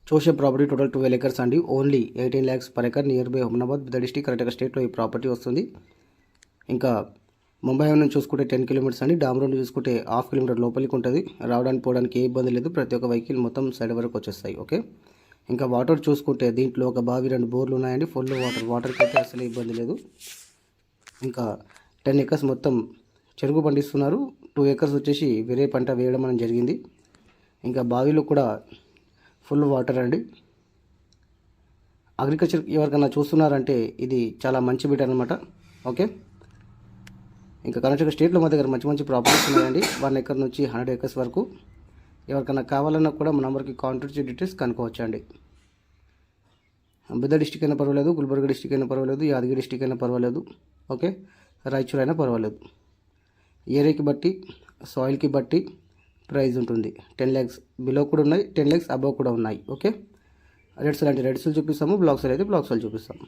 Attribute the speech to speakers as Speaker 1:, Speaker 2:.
Speaker 1: చూసే property total 12 acres అండి. Only 18 lakhs per acre near by Humnabad Bidar district Karnataka స్టేట్లో ఈ ప్రాపర్టీ వస్తుంది. ఇంకా ముంబై నుంచి చూసుకుంటే 10 kilometers అండి. డామ్ రోడ్ చూసుకుంటే ½ kilometer లోపలికి ఉంటుంది. రావడానికి పోవడానికి ఏ ఇబ్బంది లేదు. ప్రతి ఒక్క వెహికల్ మొత్తం సైడ్ వరకు వచ్చేస్తాయి. ఓకే. ఇంకా వాటర్ చూసుకుంటే దీంట్లో ఒక బావి 2 బోర్లు ఉన్నాయండి. ఫుల్ వాటర్కి అయితే అసలు ఇబ్బంది లేదు. ఇంకా 10 acres మొత్తం చెరుకు పండిస్తున్నారు. 2 acres వచ్చేసి వేరే పంట వేయడం అనేది జరిగింది. ఇంకా బావిలో కూడా ఫుల్ వాటర్ అండి. అగ్రికల్చర్ ఎవరికైనా చూస్తున్నారంటే ఇది చాలా మంచి బిట్ అనమాట. ఓకే. ఇంకా కర్ణాటక స్టేట్లో మా దగ్గర మంచి మంచి ప్రాపర్టీస్ ఉన్నాయండి. 1 acre నుంచి 100 acres వరకు. ఎవరికైనా కావాలన్నా కూడా మా నెంబర్కి కాంటాక్ట్ డీటెయిల్స్ కనుక్కోవచ్చు అండి. బిదర్ డిస్టిక్ అయినా పర్వాలేదు, గుల్బర్గా డిస్టిక్ అయినా పర్వాలేదు, యాదగిరి డిస్టిక్ అయినా పర్వాలేదు. ఓకే. రాయచూర్ అయినా పర్వాలేదు. ఏరియాకి బట్టి సాయిల్కి బట్టి ప్రైస్ ఉంటుంది. 10 lakhs బిలో కూడా ఉన్నాయి, 10 lakhs అబవ్ కూడా ఉన్నాయి. ఓకే. రేట్స్ అంటే రేట్స్లు చూపిస్తాము, బ్లాక్స్ అయితే బ్లాక్స్లు చూపిస్తాము.